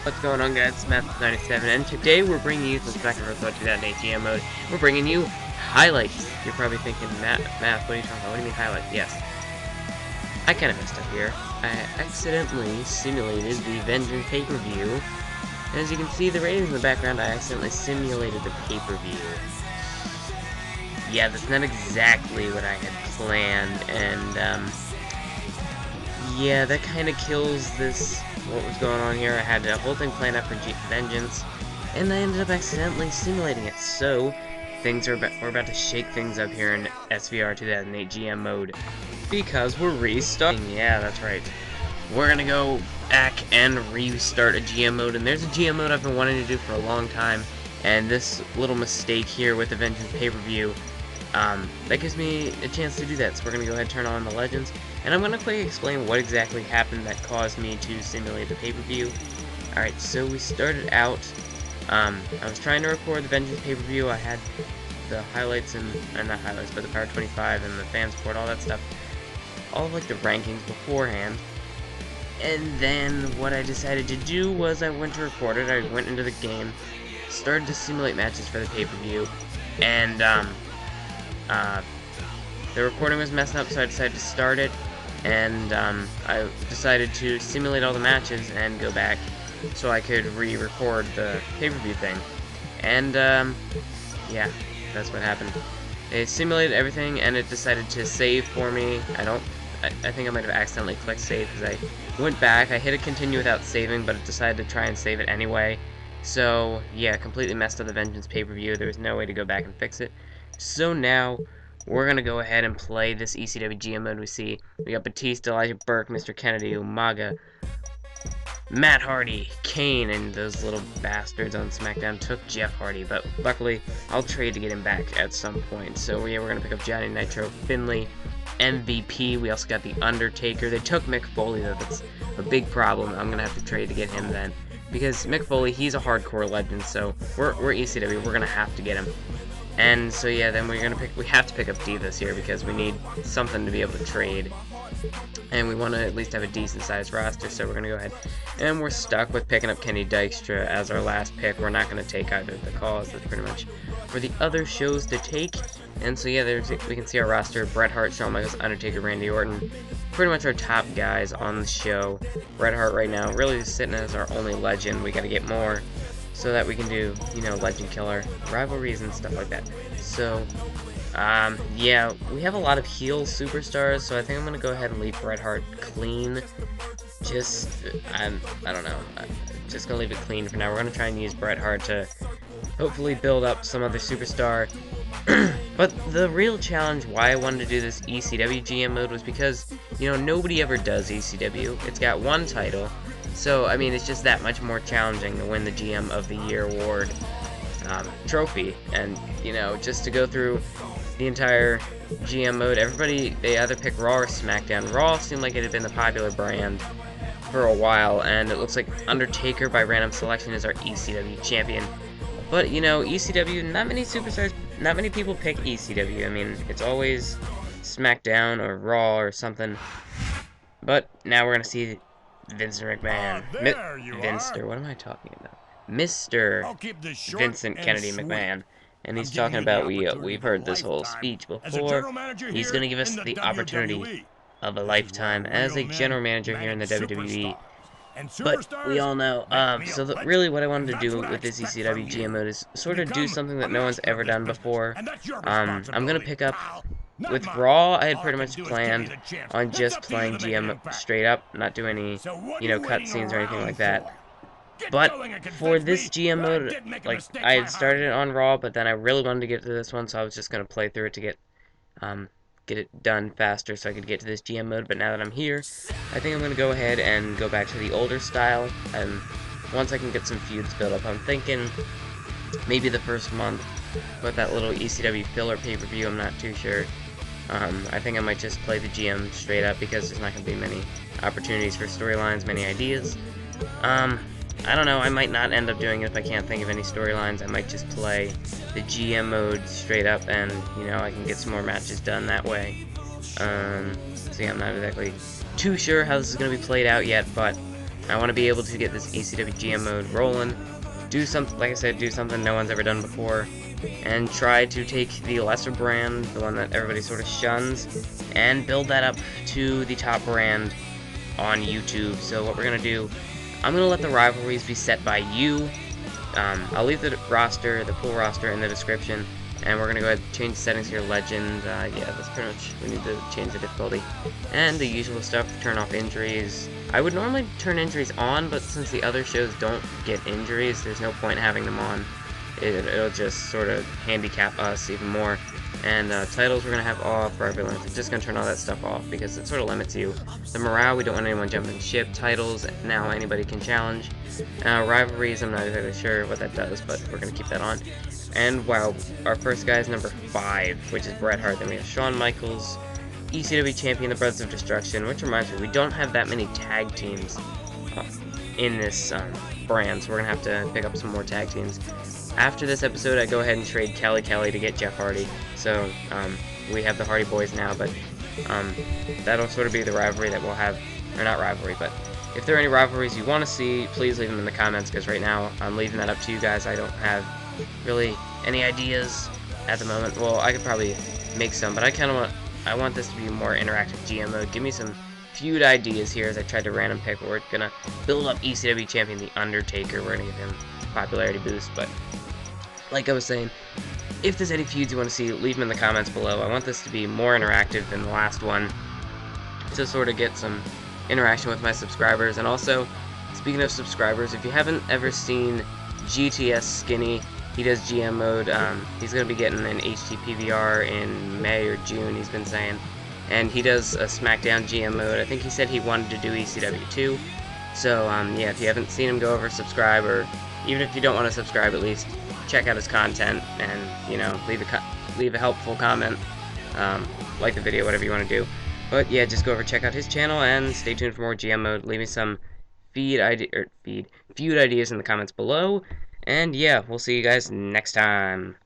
What's going on, guys? It's Math97, and today we're bringing you some Smackdown vs. 2008 GM mode. We're bringing you highlights. You're probably thinking, Math, what are you talking about? What do you mean highlights? Yes. I kind of messed up here. I accidentally simulated the Vengeance pay-per-view. And as you can see, the ratings in the background, I accidentally simulated the pay-per-view. Yeah, that's not exactly what I had planned, and, yeah, that kind of kills what was going on here. I had the whole thing planned out for Vengeance, and I ended up accidentally simulating it. So, we're about to shake things up here in SVR 2008 GM mode, because we're restarting. Yeah, that's right. We're gonna go back and restart a GM mode, and there's a GM mode I've been wanting to do for a long time, and this little mistake here with the Vengeance pay-per-view, that gives me a chance to do that. So we're gonna go ahead and turn on the Legends, and I'm gonna quickly explain what exactly happened that caused me to simulate the pay-per-view. Alright, so we started out, I was trying to record the Vengeance pay-per-view. I had the highlights not highlights, but the Power 25 and the fan support, all that stuff, all of, like, the rankings beforehand. And then what I decided to do was I went to record it. I went into the game, started to simulate matches for the pay-per-view, and the recording was messing up, so I decided to start it, and I decided to simulate all the matches and go back so I could re-record the pay-per-view thing. And yeah, that's what happened. It simulated everything, and it decided to save for me. I think I might have accidentally clicked save, because I went back, I hit a continue without saving, but it decided to try and save it anyway. So, yeah, completely messed up the Vengeance pay-per-view. There was no way to go back and fix it. So now, we're going to go ahead and play this ECW GM mode we see. We got Batista, Elijah Burke, Mr. Kennedy, Umaga, Matt Hardy, Kane, and those little bastards on Smackdown took Jeff Hardy, but luckily, I'll trade to get him back at some point. So, yeah, we're going to pick up Johnny Nitro, Finley, MVP. We also got The Undertaker. They took Mick Foley, though. That's a big problem. I'm going to have to trade to get him then. Because Mick Foley, he's a hardcore legend, so we're ECW. We're going to have to get him. And so, yeah, then we have to pick up Divas here because we need something to be able to trade. And we want to at least have a decent-sized roster, so we're going to go ahead. And we're stuck with picking up Kenny Dykstra as our last pick. We're not going to take either of the calls. That's pretty much for the other shows to take. And so, yeah, we can see our roster. Bret Hart, Shawn Michaels, Undertaker, Randy Orton. Pretty much our top guys on the show. Bret Hart right now really just sitting as our only legend. We got to get more so that we can do, you know, Legend Killer, rivalries, and stuff like that. So, yeah, we have a lot of heel superstars, so I think I'm going to go ahead and leave Bret Hart clean. I don't know, just going to leave it clean for now. We're going to try and use Bret Hart to hopefully build up some other superstar. But the real challenge why I wanted to do this ECW GM mode was because, you know, nobody ever does ECW. It's got one title, so, I mean, it's just that much more challenging to win the GM of the Year award trophy. And, you know, just to go through the entire GM mode, they either pick Raw or Smackdown. Raw seemed like it had been the popular brand for a while, and it looks like Undertaker by random selection is our ECW champion. But, you know, ECW, not many people pick ECW. I mean, it's always SmackDown or Raw or something. But now we're going to see Vincent McMahon. Vinster, what am I talking about? Mr. Vincent Kennedy McMahon. And he's talking about, we've heard this whole speech before. He's going to give us the opportunity of a lifetime as a general manager here in the WWE. But we all know, really what I wanted to do with this ECW GM mode is sort of do something that no one's ever done before. I'm going to pick up, with Raw, I had pretty much planned on just playing GM straight up, not do any, you know, cutscenes or anything like that. But for this GM mode, like, I had started it on Raw, but then I really wanted to get to this one, so I was just going to play through it to get it done faster so I could get to this GM mode. But now that I'm here, I think I'm going to go ahead and go back to the older style, and once I can get some feuds built up, I'm thinking maybe the first month with that little ECW filler pay-per-view. I'm not too sure. I think I might just play the GM straight up because there's not going to be many opportunities for storylines, many ideas. I don't know, I might not end up doing it if I can't think of any storylines. I might just play the GM mode straight up, and, you know, I can get some more matches done that way. So yeah, I'm not exactly too sure how this is going to be played out yet, but I want to be able to get this ECW GM mode rolling, do something, like I said, do something no one's ever done before, and try to take the lesser brand, the one that everybody sort of shuns, and build that up to the top brand on YouTube. So what we're going to do, I'm going to let the rivalries be set by you. I'll leave the roster, the pool roster, in the description, and we're going to go ahead and change settings here, legend, yeah, that's pretty much, we need to change the difficulty, and the usual stuff, turn off injuries. I would normally turn injuries on, but since the other shows don't get injuries, there's no point having them on. It'll just sort of handicap us even more. And titles we're going to have off, rivalry length, we're just going to turn all that stuff off because it sort of limits you. The morale, we don't want anyone jumping ship. Titles, now anybody can challenge. Rivalries, I'm not exactly sure what that does, but we're going to keep that on. And wow, our first guy is number 5, which is Bret Hart. Then we have Shawn Michaels, ECW Champion, the Brothers of Destruction, which reminds me, we don't have that many tag teams in this brand, so we're going to have to pick up some more tag teams. After this episode, I go ahead and trade Kelly to get Jeff Hardy. So, we have the Hardy Boys now, but that'll sort of be the rivalry that we'll have, or not rivalry, but if there are any rivalries you want to see, please leave them in the comments, because right now, I'm leaving that up to you guys. I don't have really any ideas at the moment. Well, I could probably make some, but I want this to be more interactive GM mode. Give me some feud ideas here as I tried to random pick. We're gonna build up ECW Champion The Undertaker. We're gonna give him a popularity boost, but like I was saying, if there's any feuds you want to see, leave them in the comments below. I want this to be more interactive than the last one to sort of get some interaction with my subscribers. And also, speaking of subscribers, if you haven't ever seen GTS Skinny, he does GM mode. He's going to be getting an HTPVR in May or June, he's been saying. And he does a Smackdown GM mode. I think he said he wanted to do ECW too. So, yeah, if you haven't seen him, go over, subscribe, or even if you don't want to subscribe, at least check out his content and, you know, leave a helpful comment, like the video, whatever you want to do. But yeah, just go over, check out his channel, and stay tuned for more GM mode. Leave me some feud ideas in the comments below. And yeah, we'll see you guys next time.